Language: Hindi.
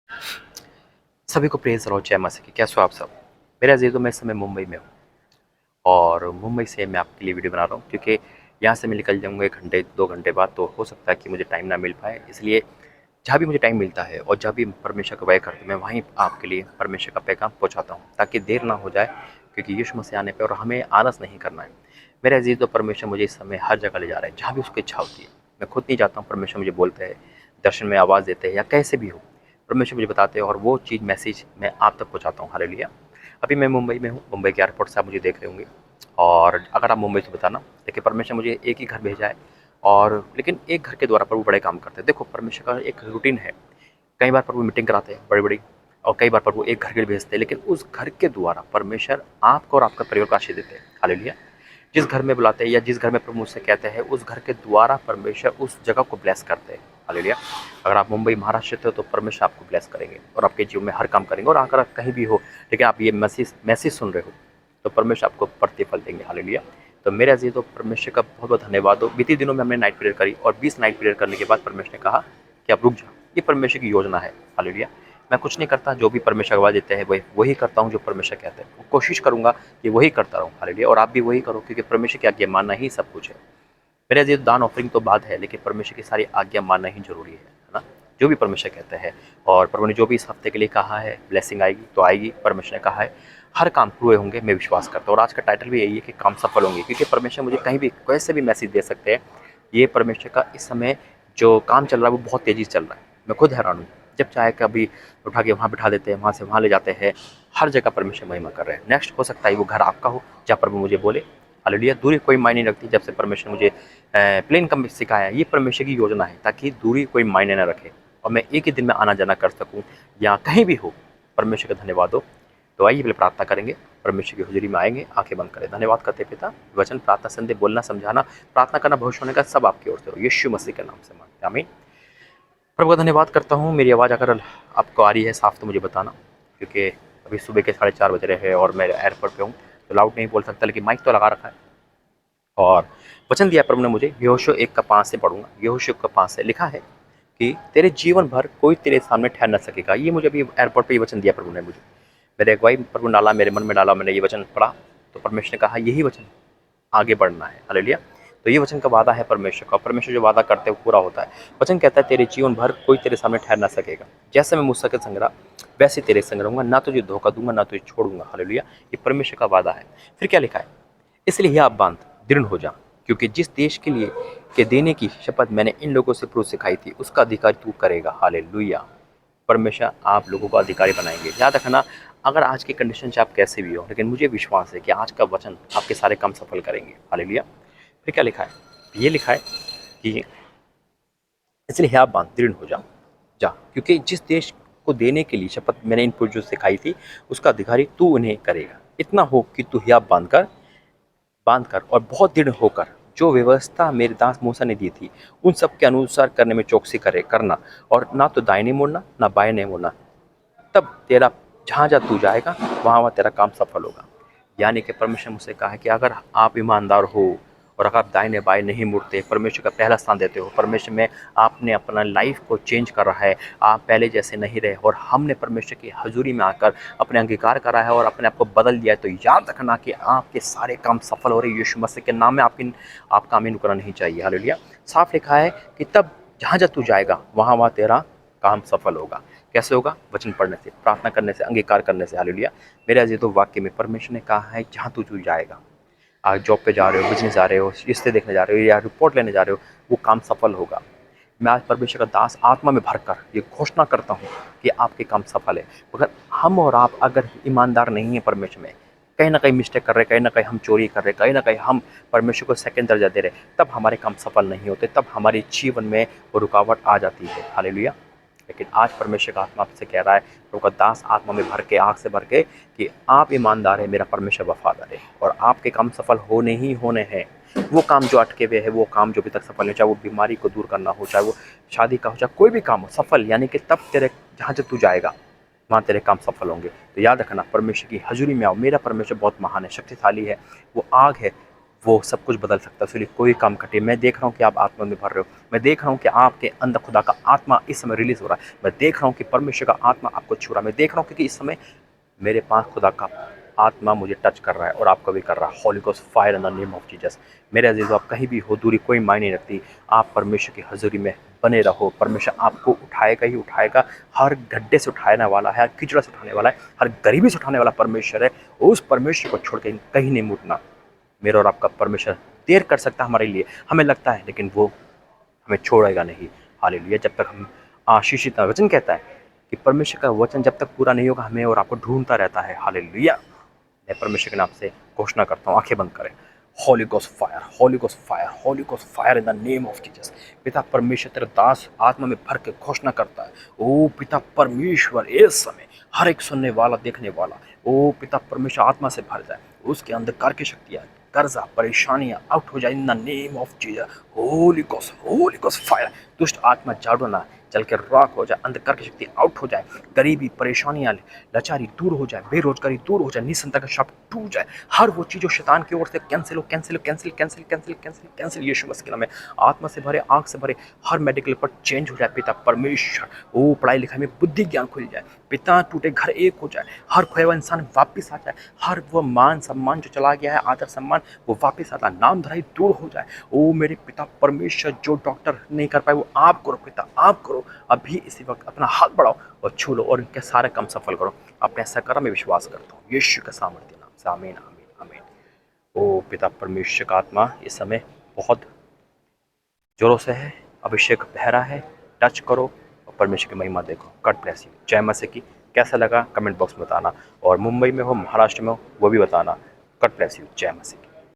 सभी को प्रेज़ और जय मसीह की। कैसे हो आप सब? मेरे अज़ीज़ों, मैं इस समय मुंबई में हूँ और मुंबई से मैं आपके लिए वीडियो बना रहा हूँ क्योंकि यहाँ से मैं निकल जाऊँगा 1 घंटे 2 घंटे बाद, तो हो सकता है कि मुझे टाइम ना मिल पाए। इसलिए जहाँ भी मुझे टाइम मिलता है और जब भी परमेश्वर का व्यय करते हैं, मैं वहीं आपके लिए परमेश्वर का पैगाम पहुँचाता हूँ ताकि देर ना हो जाए, क्योंकि यीशु मसीह आने पे और हमें आलस नहीं करना है। मेरे अज़ीज़ों, परमेश्वर मुझे इस समय हर जगह ले जा रहा है, जहाँ भी उसकी इच्छा होती है। मैं खुद नहीं जाता हूँ, परमेश्वर मुझे बोलते हैं, दर्शन में आवाज़ देते हैं या कैसे भी हो, परमेश्वर मुझे बताते हैं और वो चीज़ मैसेज मैं आप तक पहुँचाता हूँ। हालेलुया। अभी मैं मुंबई में हूँ, मुंबई के एयरपोर्ट से आप मुझे देख रहे होंगे और अगर आप मुंबई से बताना, देखिए परमेश्वर मुझे एक ही घर भेजा है और लेकिन एक घर के द्वारा प्रभु बड़े काम करते हैं। देखो, परमेश्वर का एक रूटीन है। कई बार प्रभु मीटिंग कराते हैं बड़ी-बड़ी और कई बार प्रभु एक घर के लिए भेजते हैं, लेकिन उस घर के द्वारा परमेश्वर आपको और आपका परिवार को आशीष देते हैं। हालेलुया। जिस घर में बुलाते हैं या जिस घर में प्रभु मुझसे कहते हैं, उस घर के द्वारा परमेश्वर उस जगह को ब्लेस करते हैं। हालेलुया। अगर आप मुंबई महाराष्ट्र से हो तो परमेश्वर आपको ब्लेस करेंगे और आपके जीवन में हर काम करेंगे। और अगर आप कहीं भी हो लेकिन आप ये मैसेज सुन रहे हो, तो परमेश्वर आपको प्रतिफल देंगे। हालेलुया। तो मेरे अज़ीज़ों, परमेश्वर का बहुत बहुत धन्यवाद हो। बीते दिनों में हमने नाइट प्रेयर करी और 20 नाइट प्रेयर करने के बाद परमेश्वर ने कहा कि अब रुक जाओ, ये परमेश्वर की योजना है। हालेलुया। मैं कुछ नहीं करता, जो भी परमेश्वर आवाज़ देते हैं वही करता हूँ जो परमेश्वर कहते हैं। कोशिश करूँगा कि वही करता रहूँ। हालेलुया। और आप भी वही करो, क्योंकि परमेश्वर की आज्ञा मानना ही सब कुछ है। मेरे अज़ीज़, दान ऑफरिंग तो बात है, लेकिन परमेश्वर की सारी आज्ञा मानना ही ज़रूरी है ना? जो भी परमेश्वर कहते हैं और प्रभु ने जो भी इस हफ्ते के लिए कहा है, ब्लेसिंग आएगी तो आएगी। परमेश्वर ने कहा है हर काम पूरे होंगे, मैं विश्वास करता हूँ। और आज का टाइटल भी यही है कि काम सफल होंगे, क्योंकि परमेश्वर मुझे कहीं भी कैसे भी मैसेज दे सकते हैं। ये परमेश्वर का इस समय जो काम चल रहा है वो बहुत तेज़ी से चल रहा है। मैं खुद हैरान हूँ। जब चाहे कभी उठा के वहाँ बिठा देते हैं, वहाँ से वहाँ ले जाते हैं। हर जगह परमेश्वर महिमा कर रहे हैं। नेक्स्ट हो सकता है वो घर आपका हो, जहाँ प्रभु मुझे बोले। हालेलुया। दूरी कोई मायने नहीं रखती। जब से परमेश्वर मुझे प्लेन कम सिखाया है, ये परमेश्वर की योजना है ताकि दूरी कोई मायने ना रखे और मैं एक ही दिन में आना जाना कर सकूं या कहीं भी हो। परमेश्वर का धन्यवाद हो। तो आइए पहले प्रार्थना करेंगे, परमेश्वर की हुजूरी में आएंगे, आंखें बंद करें। धन्यवाद करते पिता, वचन प्रार्थना संदेश बोलना समझाना प्रार्थना करना भविष्य होने का सब आपकी ओर से हो, यीशु मसीह के नाम से मांगते हैं, आमीन। प्रभु का धन्यवाद करता हूँ। मेरी आवाज़ अगर आपको आ रही है साफ तो मुझे बताना, क्योंकि अभी सुबह के 4:30 बज रहे हैं और मैं एयरपोर्ट पे हूँ, तो लाउड नहीं बोल सकता, लेकिन माइक तो लगा रखा है। और वचन दिया प्रभु ने मुझे, यहोशू 1 का 5 से पढ़ूंगा। यहोशू 1 का 5 से लिखा है कि तेरे जीवन भर कोई तेरे सामने ठहर न सकेगा। ये मुझे अभी एयरपोर्ट पे ये वचन दिया प्रभु ने मुझे। मेरे अगुवाई प्रभु डाला, मेरे मन में डाला, मैंने ये वचन पढ़ा तो परमेश्वर ने कहा यही वचन आगे बढ़ना है। हालेलुया। तो ये वचन का वादा है परमेश्वर का। परमेश्वर जो वादा करते हैं वो पूरा होता है। वचन कहता है तेरे जीवन भर कोई तेरे सामने ठहर ना सकेगा। जैसे मैं मूसा के संग रहा, वैसे तेरे संग रहूंगा, ना तुझे धोखा दूंगा ना तुझे छोड़ूंगा। हालेलुया। ये परमेश्वर का वादा है। फिर क्या लिखा है? इसलिए यह बांध, दृढ़ हो जा, क्योंकि जिस देश के लिए के देने की शपथ मैंने इन लोगों से पूर्व सिखाई थी उसका अधिकार तू करेगा। हालेलुया। परमेश्वर आप लोगों को अधिकारी बनाएंगे। याद रखना, अगर आज की कंडीशन से आप कैसे भी हो, लेकिन मुझे विश्वास है कि आज का वचन आपके सारे काम सफल करेंगे। हालेलुया। फिर क्या लिखा है? ये लिखा है कि इसलिए आप बांध, दृढ़ हो जा, जा, क्योंकि जिस देश को देने के लिए शपथ मैंने इन पूर्वजों से सिखाई थी उसका अधिकारी तू उन्हें करेगा। इतना हो कि तू हियाब बांध कर और बहुत दृढ़ होकर जो व्यवस्था मेरे दास मूसा ने दी थी उन सब के अनुसार करने में चौकसी करना, और ना तो दाहिने मुड़ना ना बाएं मुड़ना। तब तेरा जहाँ जहाँ तू जाएगा वहाँ वहाँ तेरा काम सफल होगा। यानी कि परमेश्वर मुझसे कहा है कि अगर आप ईमानदार हो और अगर आप दाहिने बाएं नहीं मुड़ते, परमेश्वर का पहला स्थान देते हो, परमेश्वर में आपने अपना लाइफ को चेंज कर रहा है, आप पहले जैसे नहीं रहे और हमने परमेश्वर की हजूरी में आकर अपने अंगीकार करा है और अपने आप को बदल दिया है, तो याद रखना कि आपके सारे काम सफल हो रहे हैं। यीशु मसीह के नाम में आपका आमीन करना नहीं चाहिए। हालेलुया। साफ लिखा है कि तब जहाँ जहाँ तू जाएगा वहाँ वहाँ तेरा काम सफल होगा। कैसे होगा? वचन पढ़ने से, प्रार्थना करने से, अंगीकार करने से। हालेलुया। मेरे अजीज, तो वाक्य में परमेश्वर ने कहा है जहाँ तू जाएगा, आज जॉब पे जा रहे हो, बिजनेस जा रहे हो, रिश्ते देखने जा रहे हो या रिपोर्ट लेने जा रहे हो, वो काम सफल होगा। मैं आज परमेश्वर का दास आत्मा में भरकर ये घोषणा करता हूँ कि आपके काम सफल है। अगर हम और आप अगर ईमानदार नहीं है परमेश्वर में, कहीं ना कहीं मिस्टेक कर रहे, कहीं ना कहीं हम चोरी कर रहे, कहीं ना कहीं हम परमेश्वर को सेकंड दर्जा दे रहे, तब हमारे काम सफल नहीं होते, तब हमारे जीवन में वो रुकावट आ जाती है। हालेलुया। लेकिन आज परमेश्वर का आत्मा आपसे कह रहा है, प्रभु का दास आत्मा में भर के, आँख से भर के, कि आप ईमानदार है, मेरा परमेश्वर वफादार है और आपके काम सफल होने ही होने हैं। वो काम जो अटके हुए है, वो काम जो अभी तक सफल नहीं, चाहे वो बीमारी को दूर करना हो, चाहे वो शादी का हो, चाहे कोई भी काम हो सफल, यानी कि तब तेरे जहाँ से तू जाएगा वहाँ तेरे काम सफल होंगे। तो याद रखना, परमेश्वर की हजूरी में आओ। मेरा परमेश्वर बहुत महान है, शक्तिशाली है, वो आग है, वो सब कुछ बदल सकता है। इसलिए कोई काम कठिन, मैं देख रहा हूँ कि आप आत्मा में भर रहे हो, मैं देख रहा हूँ कि आपके अंदर खुदा का आत्मा इस समय रिलीज हो रहा है, मैं देख रहा हूँ कि परमेश्वर का आत्मा आपको छू रहा है, मैं देख रहा हूँ क्योंकि इस समय मेरे पास खुदा का आत्मा मुझे टच कर रहा है और आपको भी कर रहा है। Holi ghost fire in the name of Jesus. मेरे अजीज़ों, आप कहीं भी हो, दूरी कोई मायने नहीं रखती, आप परमेश्वर की हजूरी में बने रहो। परमेश्वर आपको उठाएगा ही उठाएगा, हर गड्ढे से उठाने वाला है, हर कीचड़ से उठाने वाला है, हर गरीबी से उठाने वाला परमेश्वर है। उस परमेश्वर को छोड़ के कहीं नहीं मुड़ना। मेरा और आपका परमेश्वर देर कर सकता है हमारे लिए, हमें लगता है, लेकिन वो हमें छोड़ेगा नहीं। हालेलुया। जब तक हम आशीषित, वचन कहता है कि परमेश्वर का वचन जब तक पूरा नहीं होगा, हमें और आपको ढूंढता रहता है। हालेलुया। मैं परमेश्वर के नाम से घोषणा करता हूँ, आंखें बंद करें। Holi ghost fire, Holi ghost fire, Holi ghost fire in the name of Jesus. पिता परमेश्वर तेरे दास आत्मा में भर के घोषणा करता है। ओ पिता परमेश्वर, इस समय हर एक सुनने वाला, देखने वाला, ओ पिता परमेश्वर आत्मा से भर जाए, उसके अंधकार की शक्तियाँ, कर्जा, परेशानियां आउट हो जाए in the name of Jesus. Holi ghost fire. दुष्ट आत्मा जाड़ो ना, चल के राख हो जाए, अंधकार की शक्ति आउट हो जाए, गरीबी, परेशानियां, लाचारी दूर हो जाए, बेरोजगारी दूर हो जाए, निसंतान का शाप टूट जाए, हर वो चीज जो शैतान की ओर से कैंसिल हो, कैंसिल हो, cancel cancel cancel cancel cancel. Yeshu Masih के नाम में आत्मा से भरे, आंख से भरे, हर मेडिकल पर चेंज हो जाए पिता परमेश्वर। ओ पढ़ाई लिखाई में बुद्धि ज्ञान खुल जाए पिता, टूटे घर एक हो जाए, हर खोया हुआ इंसान वापिस आ जाए, हर वो मान सम्मान जो चला गया है, आदर सम्मान, वो वापिस आता, नाम धराई दूर हो जाए। ओ मेरे पिता परमेश्वर, जो डॉक्टर नहीं कर पाए वो आप करो पिता, आप करो। अभी इसी वक्त अपना हाथ बढ़ाओ और छू लो और इनके सारे काम सफल करो। आपने ऐसा करा, मैं विश्वास करता हूँ यीशु के सामर्थ्य नाम से। आमीन आमीन आमीन। ओ पिता परमेश्वर का आत्मा इस समय बहुत जोरों से है, अभिषेक बह रहा है, टच करो और परमेश्वर की महिमा देखो। God bless you. जय मसीह की। कैसा लगा कमेंट बॉक्स में बताना, और मुंबई में हो, महाराष्ट्र में हो, वो भी बताना। God bless you. जय मसीह की।